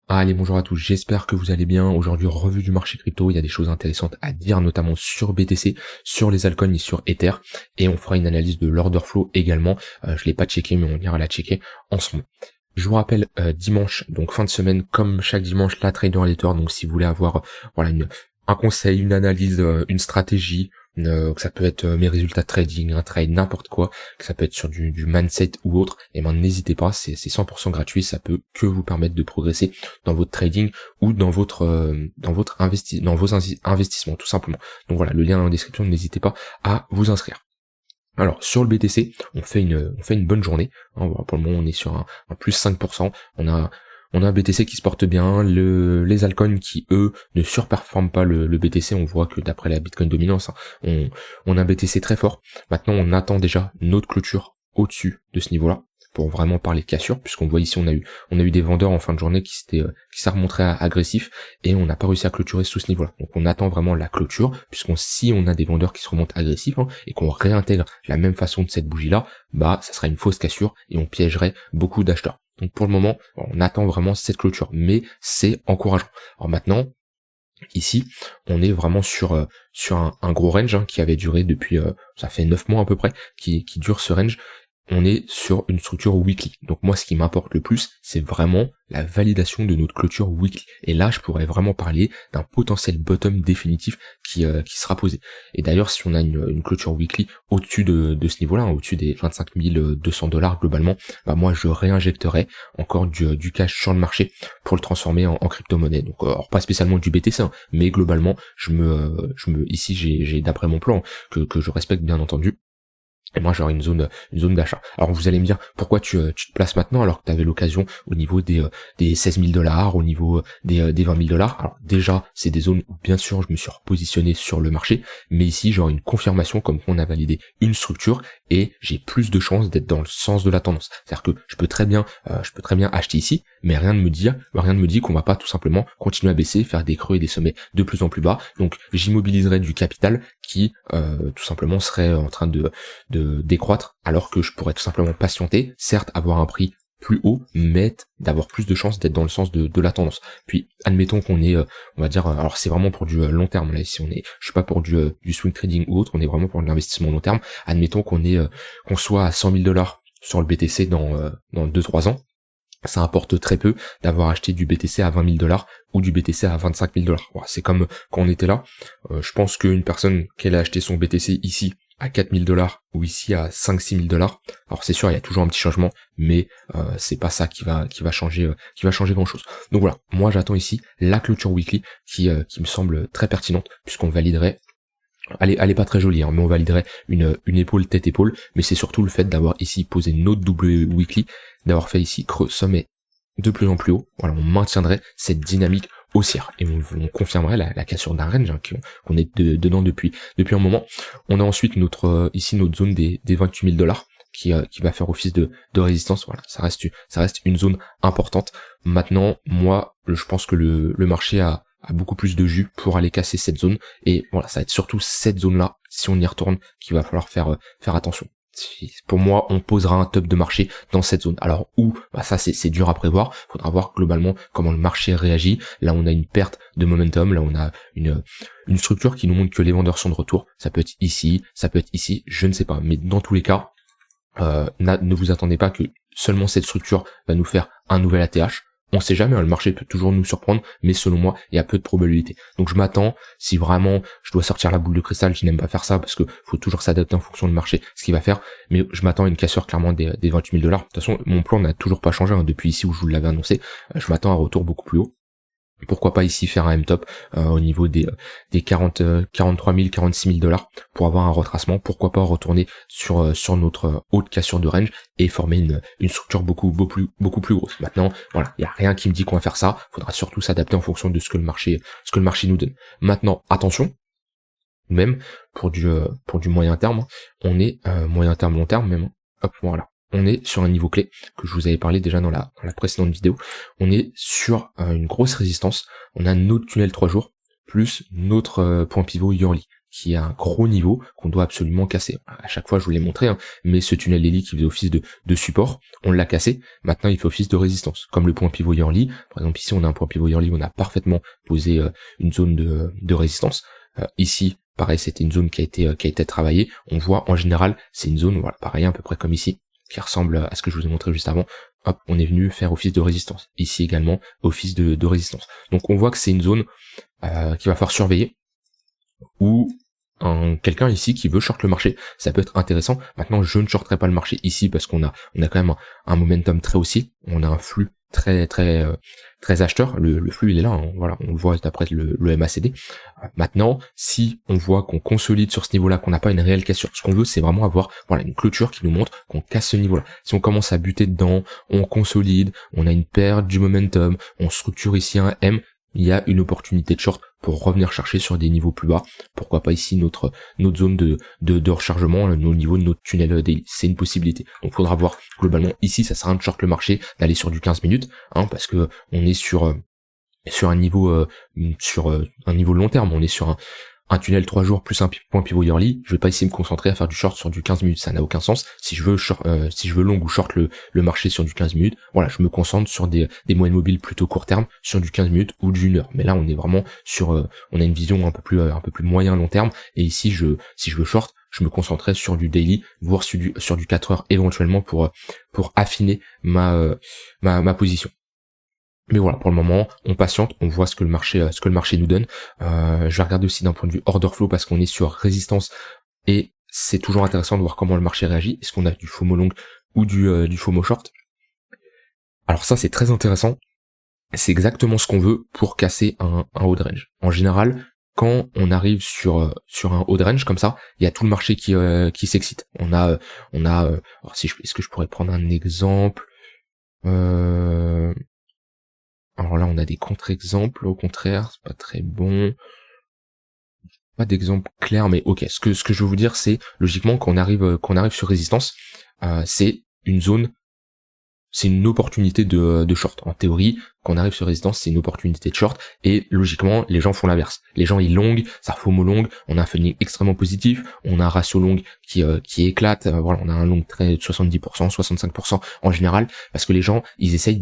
Allez, bonjour à tous, j'espère que vous allez bien. Aujourd'hui, revue du marché crypto, il y a des choses intéressantes à dire, notamment sur BTC, sur les altcoins et sur Ether, et on fera une analyse de l'order flow également. Je l'ai pas checké, mais on ira la checker ensemble. Je vous rappelle, dimanche, donc fin de semaine, comme chaque dimanche, la Trader Letter, donc si vous voulez avoir voilà un conseil, une analyse, une stratégie, que ça peut être mes résultats de trading, un trade, n'importe quoi, que ça peut être sur du mindset ou autre, et ben n'hésitez pas, c'est 100% gratuit, ça peut que vous permettre de progresser dans votre trading ou dans vos investissements tout simplement. Donc voilà, le lien est en description, n'hésitez pas à vous inscrire. Alors sur le BTC, on fait une bonne journée. Hein, pour le moment, on est sur un plus 5%. On a un BTC qui se porte bien, les altcoins qui eux ne surperforment pas le BTC. On voit que d'après la Bitcoin dominance, hein, on a un BTC très fort. Maintenant, on attend déjà notre clôture au-dessus de ce niveau-là pour vraiment parler de cassure, puisqu'on voit ici on a eu des vendeurs en fin de journée qui s'est remontré agressif et on n'a pas réussi à clôturer sous ce niveau-là. Donc on attend vraiment la clôture, si on a des vendeurs qui se remontent agressifs, hein, et qu'on réintègre la même façon de cette bougie-là, bah ça sera une fausse cassure et on piégerait beaucoup d'acheteurs. Donc pour le moment, on attend vraiment cette clôture, mais c'est encourageant. Alors maintenant, ici, on est vraiment sur un gros range, hein, qui avait duré depuis, ça fait 9 mois à peu près, qui dure ce range. On est sur une structure weekly. Donc moi, ce qui m'importe le plus, c'est vraiment la validation de notre clôture weekly. Et là, je pourrais vraiment parler d'un potentiel bottom définitif qui sera posé. Et d'ailleurs, si on a une clôture weekly au-dessus de ce niveau-là, hein, au-dessus des 25 200 $ globalement, bah moi, je réinjecterai encore du cash sur le marché pour le transformer en crypto-monnaie. Donc, alors pas spécialement du BTC, hein, mais globalement, ici, j'ai d'après mon plan que je respecte bien entendu. Et moi j'aurai une zone d'achat. Alors vous allez me dire pourquoi tu te places maintenant alors que tu avais l'occasion au niveau des 16 000 $, au niveau des 20 000 $. Alors déjà c'est des zones où bien sûr je me suis repositionné sur le marché, mais ici j'aurai une confirmation comme qu'on a validé une structure et j'ai plus de chances d'être dans le sens de la tendance. C'est-à-dire que je peux très bien acheter ici, mais rien ne me dit qu'on va pas tout simplement continuer à baisser, faire des creux et des sommets de plus en plus bas. Donc j'immobiliserai du capital qui tout simplement serait en train de décroître, alors que je pourrais tout simplement patienter, certes avoir un prix plus haut, mais d'avoir plus de chances d'être dans le sens de la tendance. Puis admettons qu'on est, on va dire, alors c'est vraiment pour du long terme, là ici je suis pas pour du swing trading ou autre, on est vraiment pour de l'investissement long terme. Admettons qu'on soit à 100 000 $ sur le BTC dans 2-3 ans. Ça importe très peu d'avoir acheté du BTC à 20 000 $ ou du BTC à 25 000 $. Voilà, c'est comme quand on était là. Je pense qu'une personne qui a acheté son BTC ici à 4 000 $ ou ici à 5-6 000 $, alors c'est sûr il y a toujours un petit changement, mais c'est pas ça qui va changer grand chose. Donc voilà, moi j'attends ici la clôture weekly qui me semble très pertinente puisqu'on validerait. Elle est pas très jolie, hein, mais on validerait une épaule tête-épaule, mais c'est surtout le fait d'avoir ici posé notre W weekly, d'avoir fait ici creux sommet de plus en plus haut. Voilà, on maintiendrait cette dynamique haussière et on confirmerait la cassure d'un range, hein, qu'on est dedans depuis un moment. On a ensuite notre zone des 28 000 $ qui va faire office de résistance. Voilà, ça reste une zone importante. Maintenant, moi, je pense que le marché a beaucoup plus de jus pour aller casser cette zone, et voilà, ça va être surtout cette zone là, si on y retourne, qu'il va falloir faire attention. Pour moi, on posera un top de marché dans cette zone. Alors où, bah ça c'est dur à prévoir, faudra voir globalement comment le marché réagit. Là on a une perte de momentum, là on a une structure qui nous montre que les vendeurs sont de retour. Ça peut être ici, je ne sais pas, mais dans tous les cas, ne vous attendez pas que seulement cette structure va nous faire un nouvel ATH. On sait jamais, hein, le marché peut toujours nous surprendre, mais selon moi, il y a peu de probabilité. Donc je m'attends, si vraiment je dois sortir la boule de cristal, je n'aime pas faire ça parce que faut toujours s'adapter en fonction du marché, ce qu'il va faire, mais je m'attends à une cassure clairement des 28 000 $. De toute façon, mon plan n'a toujours pas changé, hein, depuis ici où je vous l'avais annoncé. Je m'attends à un retour beaucoup plus haut. Pourquoi pas ici faire un M-top au niveau des 43 000, 46 000 $ pour avoir un retracement. Pourquoi pas retourner sur notre haute cassure de range et former une structure beaucoup plus grosse. Maintenant, voilà, il y a rien qui me dit qu'on va faire ça. Faudra surtout s'adapter en fonction de ce que le marché nous donne. Maintenant, attention, même pour du moyen terme, on est moyen terme, long terme même. Hop, voilà. On est sur un niveau clé que je vous avais parlé déjà dans la précédente vidéo. On est sur une grosse résistance. On a notre tunnel 3 jours plus notre point pivot yearly qui a un gros niveau qu'on doit absolument casser. À chaque fois je vous l'ai montré, hein, mais ce tunnel daily qui faisait office de support, on l'a cassé, maintenant il fait office de résistance, comme le point pivot yearly. Par exemple ici on a un point pivot yearly, on a parfaitement posé une zone de résistance. Ici pareil, c'était une zone qui a été travaillée. On voit en général c'est une zone, voilà, pareil à peu près comme ici, qui ressemble à ce que je vous ai montré juste avant. Hop, on est venu faire office de résistance. Ici également, office de résistance. Donc on voit que c'est une zone qu'il va falloir surveiller, ou quelqu'un ici qui veut short le marché, ça peut être intéressant. Maintenant, je ne shorterai pas le marché ici parce qu'on a quand même un momentum très haussier, on a un flux très acheteur, le flux il est là, hein, voilà, on le voit d'après le MACD. Maintenant, si on voit qu'on consolide sur ce niveau-là, qu'on n'a pas une réelle cassure, ce qu'on veut c'est vraiment avoir une clôture qui nous montre qu'on casse ce niveau-là. Si on commence à buter dedans, on consolide, on a une perte du momentum, on structure ici un M, il y a une opportunité de short pour revenir chercher sur des niveaux plus bas. Pourquoi pas ici notre zone de rechargement, nos niveaux de notre tunnel daily. C'est une possibilité. Donc faudra voir globalement ici, ça sert à rien de short le marché, d'aller sur du 15 minutes, hein, parce que on est sur un niveau un niveau long terme, on est sur un tunnel 3 jours plus un point pivot yearly. Je vais pas essayer de me concentrer à faire du short sur du 15 minutes, ça n'a aucun sens. Si je veux long ou short le marché sur du 15 minutes, voilà, je me concentre sur des moyennes mobiles plutôt court terme, sur du 15 minutes ou d'une heure. Mais là, on est vraiment sur, on a une vision un peu plus moyen long terme. Et ici, si je veux short, je me concentrerai sur du daily, voire sur du 4 heures éventuellement pour affiner ma position. Mais voilà, pour le moment, on patiente, on voit ce que le marché nous donne. Je vais regarder aussi d'un point de vue order flow parce qu'on est sur résistance et c'est toujours intéressant de voir comment le marché réagit. Est-ce qu'on a du FOMO long ou du FOMO short? Alors ça, c'est très intéressant. C'est exactement ce qu'on veut pour casser un haut de range. En général, quand on arrive sur un haut de range comme ça, il y a tout le marché qui s'excite. Alors est-ce que je pourrais prendre un exemple? Alors là, on a des contre-exemples, au contraire, c'est pas très bon. Pas d'exemple clair, mais ok. Ce que je veux vous dire, c'est, logiquement, quand on arrive sur résistance, c'est une zone, c'est une opportunité de short. En théorie, quand on arrive sur résistance, c'est une opportunité de short, et logiquement, les gens font l'inverse. Les gens, ils long, ça FOMO long, on a un funding extrêmement positif, on a un ratio long qui éclate, voilà, on a un long très de 70%, 65% en général, parce que les gens, ils essayent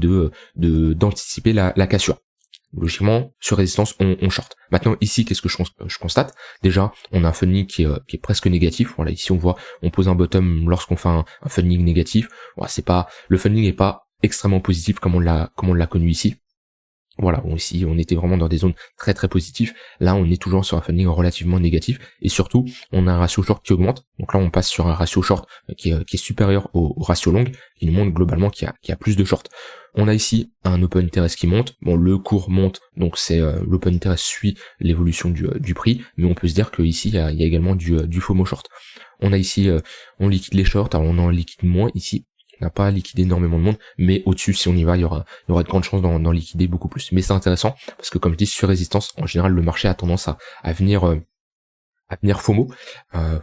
d'anticiper la cassure. Logiquement, sur résistance, on short. Maintenant, ici, qu'est-ce que je constate? Déjà, on a un funding qui est presque négatif. Voilà, ici, on pose un bottom lorsqu'on fait un funding négatif. Voilà, le funding n'est pas extrêmement positif comme on l'a connu ici. Voilà, bon, ici, on était vraiment dans des zones très très positives. Là, on est toujours sur un funding relativement négatif. Et surtout, on a un ratio short qui augmente. Donc là, on passe sur un ratio short qui est supérieur au ratio long, qui nous montre globalement qu'il y a plus de short. On a ici un open interest qui monte. Bon, le cours monte, donc c'est l'open interest suit l'évolution du prix, mais on peut se dire que ici, il y a également du FOMO short. On a ici, on liquide les shorts, alors on en liquide moins ici. On n'a pas liquidé énormément de monde, mais au-dessus, si on y va, il y aura de grandes chances d'en liquider beaucoup plus. Mais c'est intéressant, parce que comme je dis, sur résistance, en général, le marché a tendance à venir FOMO,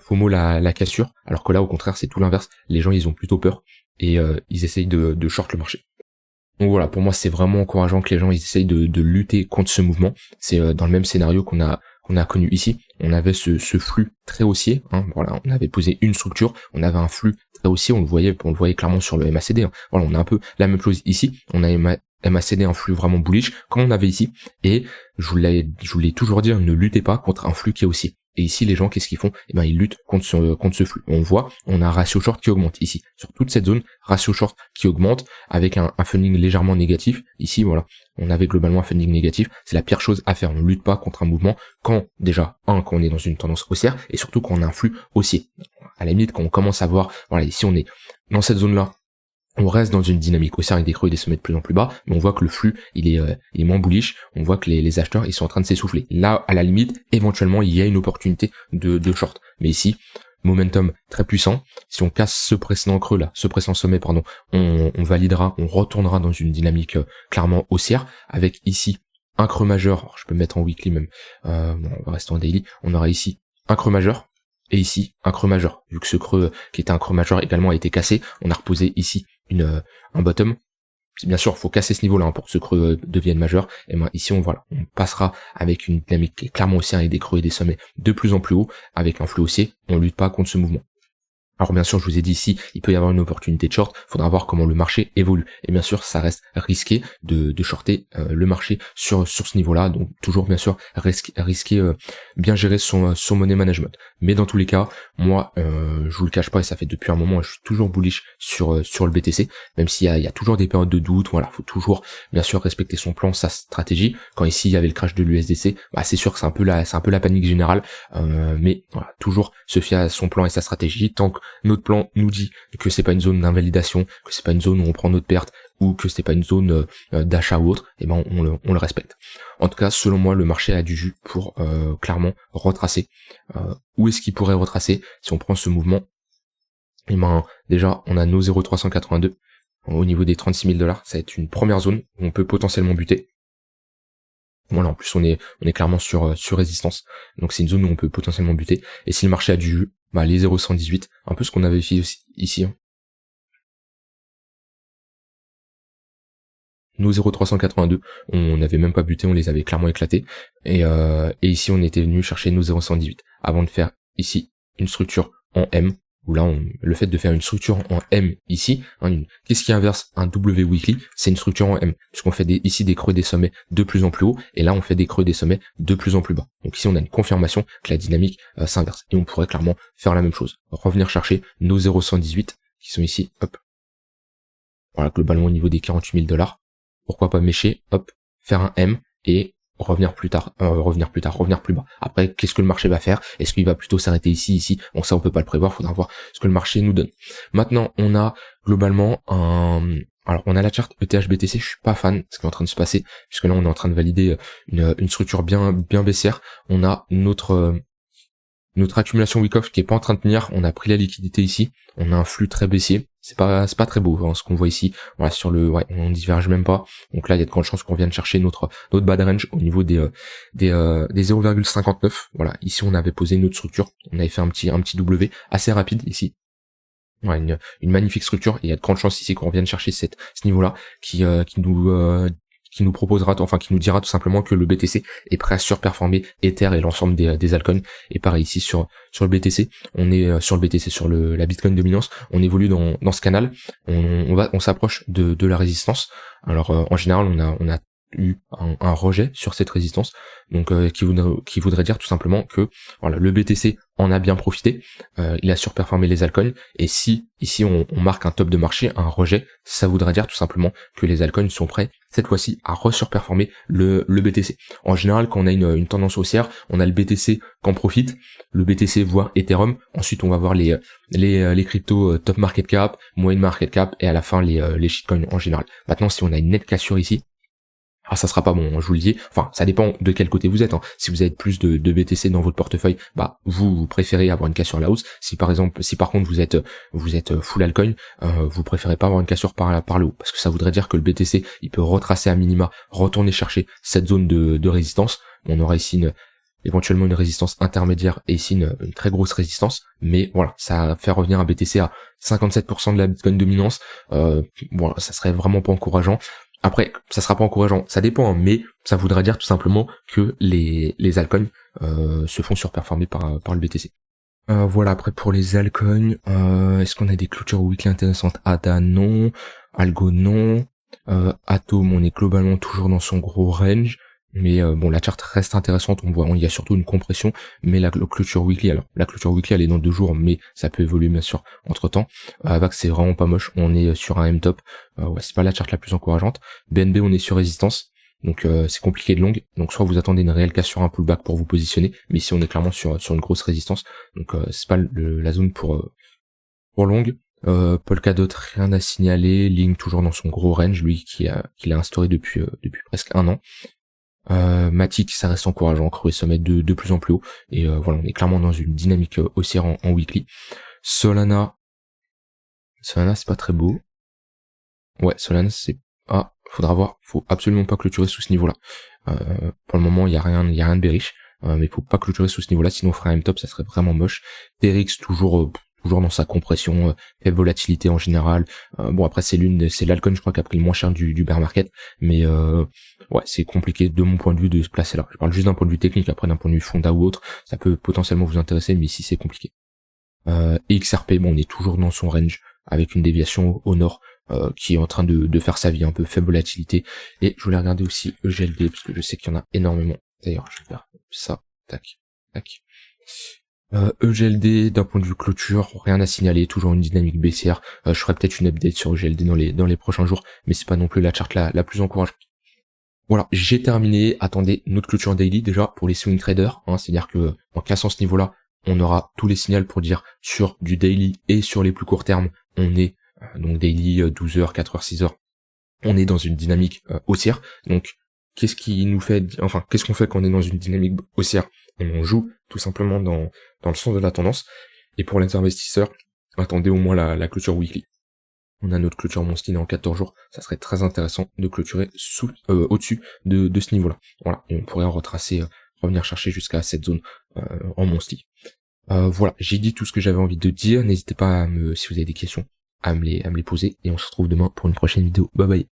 FOMO la cassure, alors que là, au contraire, c'est tout l'inverse. Les gens, ils ont plutôt peur, et ils essayent de short le marché. Donc voilà, pour moi, c'est vraiment encourageant que les gens, ils essayent de lutter contre ce mouvement. C'est dans le même scénario qu'on a connu ici. On avait ce flux très haussier, hein, voilà, on avait posé une structure, on avait un flux très haussier, on le voyait clairement sur le MACD, hein. Voilà, on a un peu la même chose ici, on a MACD un flux vraiment bullish, comme on avait ici, et je vous l'ai toujours dit, ne luttez pas contre un flux qui est haussier. Et ici, les gens, qu'est-ce qu'ils font? Eh ben, ils luttent contre ce flux. On voit, on a un ratio short qui augmente ici. Sur toute cette zone, ratio short qui augmente avec un funding légèrement négatif. Ici, voilà, on avait globalement un funding négatif. C'est la pire chose à faire. On ne lutte pas contre un mouvement quand on est dans une tendance haussière et surtout quand on a un flux haussier. À la limite, quand on commence à voir, voilà, ici, on est dans cette zone-là. On reste dans une dynamique haussière avec des creux et des sommets de plus en plus bas, mais on voit que le flux, il est moins bullish, on voit que les acheteurs, ils sont en train de s'essouffler. Là, à la limite, éventuellement, il y a une opportunité de short. Mais ici, momentum très puissant. Si on casse ce précédent creux là, ce précédent sommet, pardon, on validera, on retournera dans une dynamique clairement haussière, avec ici un creux majeur. Alors, je peux mettre en weekly même, on va rester en daily. On aura ici un creux majeur, et ici un creux majeur. Vu que ce creux qui était un creux majeur également a été cassé, on a reposé ici un bottom bien sûr, il faut casser ce niveau-là, hein, pour que ce creux devienne majeur. Et ben ici, on passera avec une dynamique qui est clairement haussière, avec des creux et des sommets de plus en plus hauts, avec un flux haussier. On lutte pas contre ce mouvement. Alors bien sûr, je vous ai dit ici, il peut y avoir une opportunité de short, faudra voir comment le marché évolue. Et bien sûr, ça reste risqué de shorter le marché sur ce niveau-là, donc toujours bien sûr risquer bien gérer son money management. Mais dans tous les cas, moi, je vous le cache pas, et ça fait depuis un moment, je suis toujours bullish sur le BTC, même s'il y a toujours des périodes de doute. Voilà, faut toujours bien sûr respecter son plan, sa stratégie. Quand ici il y avait le crash de l'USDC, bah c'est sûr que c'est un peu la panique générale, mais voilà, toujours se fier à son plan et sa stratégie. Tant que notre plan nous dit que c'est pas une zone d'invalidation, que c'est pas une zone où on prend notre perte, ou que c'est pas une zone d'achat ou autre, et ben on le respecte. En tout cas, selon moi, le marché a du jus pour clairement retracer. Où est-ce qu'il pourrait retracer si on prend ce mouvement? Et ben déjà, on a nos 0,382 au niveau des 36 000 $. Ça va être une première zone où on peut potentiellement buter. Voilà, en plus on est clairement sur résistance, donc c'est une zone où on peut potentiellement buter. Et si le marché a du jus, bah les 0,118, un peu ce qu'on avait fait aussi, ici, hein. Nos 0,382, on n'avait même pas buté, on les avait clairement éclatés. Et ici on était venu chercher nos 0,118 avant de faire ici une structure en M, où là le fait de faire une structure en M ici, hein, qu'est-ce qui inverse un W weekly? C'est une structure en M, puisqu'on fait ici des creux des sommets de plus en plus haut, et là on fait des creux des sommets de plus en plus bas. Donc ici on a une confirmation que la dynamique s'inverse, et on pourrait clairement faire la même chose, revenir chercher nos 0,118 qui sont ici, hop. Voilà, globalement au niveau des 48 000 $. Pourquoi pas mécher, hop, faire un M et revenir plus bas. Après, qu'est-ce que le marché va faire? Est-ce qu'il va plutôt s'arrêter ici? Bon, ça on peut pas le prévoir, faudra voir ce que le marché nous donne. Maintenant, on a globalement on a la charte ETH-BTC, je suis pas fan de ce qui est en train de se passer, puisque là on est en train de valider une structure bien baissière. On a notre accumulation week-off qui est pas en train de tenir, on a pris la liquidité ici, on a un flux très baissier, c'est pas très beau, hein, ce qu'on voit ici. Voilà, on diverge même pas. Donc là, il y a de grandes chances qu'on vienne chercher notre bad range au niveau des 0,59. Voilà, ici on avait posé une autre structure, on avait fait un petit W assez rapide ici. Voilà, une magnifique structure, et il y a de grandes chances ici qu'on vienne chercher ce niveau-là qui nous proposera, enfin qui nous dira tout simplement que le BTC est prêt à surperformer Ether et l'ensemble des altcoins. Et pareil ici sur le BTC, on est sur le BTC, sur la Bitcoin dominance, on évolue dans ce canal, on s'approche de la résistance. Alors en général on a eu un rejet sur cette résistance, donc qui voudrait dire tout simplement que voilà, le BTC en a bien profité, il a surperformé les altcoins, et si ici on marque un top de marché, un rejet, ça voudrait dire tout simplement que les altcoins sont prêts cette fois-ci à resurperformer le BTC. En général, quand on a une tendance haussière, on a le BTC qu'en profite, le BTC voire Ethereum, ensuite on va voir les cryptos top market cap, moyenne market cap, et à la fin les shitcoins en général. Maintenant, si on a une nette cassure ici, ça sera pas bon, je vous le dis. Enfin, ça dépend de quel côté vous êtes, hein. Si vous avez plus de BTC dans votre portefeuille, bah vous préférez avoir une cassure à la hausse. Si par contre vous êtes full altcoin, vous préférez pas avoir une cassure par le haut, parce que ça voudrait dire que le BTC il peut retracer à minima, retourner chercher cette zone de résistance. On aura ici éventuellement une résistance intermédiaire et ici une très grosse résistance, mais voilà, ça fait revenir un BTC à 57% de la Bitcoin dominance. Voilà, ça serait vraiment pas encourageant. Après, ça sera pas encourageant, ça dépend, hein, mais ça voudrait dire tout simplement que les altcoins se font surperformer par le BTC. Voilà, après pour les altcoins, est-ce qu'on a des clôtures weekly intéressantes? ADA non, Algo non, Atom on est globalement toujours dans son gros range, mais bon, la charte reste intéressante, il y a surtout une compression, mais la clôture weekly elle est dans 2 jours, mais ça peut évoluer bien sûr entre temps. Avax c'est vraiment pas moche, on est sur un M-top, ouais, c'est pas la charte la plus encourageante. BNB on est sur résistance, donc c'est compliqué de long, donc soit vous attendez une réelle casse sur un pullback pour vous positionner, mais ici on est clairement sur une grosse résistance, donc c'est pas la zone pour long. Polkadot rien à signaler, Link toujours dans son gros range, lui qui l'a instauré depuis presque 1 an. Matic ça reste encourageant, creux et sommet de plus en plus haut, et voilà, on est clairement dans une dynamique haussière en weekly. Solana c'est pas très beau. Ouais, Solana faudra voir, faut absolument pas clôturer sous ce niveau là. Pour le moment il y a rien de bearish, mais faut pas clôturer sous ce niveau là, sinon on fera un M-top, ça serait vraiment moche. TRX toujours toujours dans sa compression, faible volatilité en général. Bon après c'est l'alcool je crois qui a pris le moins cher du bear market, mais ouais c'est compliqué de mon point de vue de se placer là. Je parle juste d'un point de vue technique, après d'un point de vue fonda ou autre, ça peut potentiellement vous intéresser, mais ici c'est compliqué. Et XRP, bon on est toujours dans son range, avec une déviation au nord, qui est en train de faire sa vie, un peu faible volatilité. Et je voulais regarder aussi EGLD, parce que je sais qu'il y en a énormément. D'ailleurs, je vais faire ça, tac, tac. EGLD, d'un point de vue clôture, rien à signaler, toujours une dynamique baissière. Je ferai peut-être une update sur EGLD dans les prochains jours, mais c'est pas non plus la charte la plus encourageante. Voilà, j'ai terminé. Attendez, notre clôture daily déjà pour les swing traders, hein, c'est-à-dire que en cassant ce niveau-là, on aura tous les signaux pour dire sur du daily et sur les plus courts termes, on est donc daily 12 heures, 4 heures, 6 heures, on est dans une dynamique haussière. Donc qu'est-ce qu'on fait quand on est dans une dynamique haussière? On joue tout simplement dans le sens de la tendance. Et pour les investisseurs, attendez au moins la clôture weekly. On a notre clôture monthly dans 14 jours, ça serait très intéressant de clôturer au-dessus de ce niveau-là. Voilà, et on pourrait en retracer, revenir chercher jusqu'à cette zone en monthly. Voilà, j'ai dit tout ce que j'avais envie de dire, n'hésitez pas si vous avez des questions, à me les poser, et on se retrouve demain pour une prochaine vidéo. Bye bye.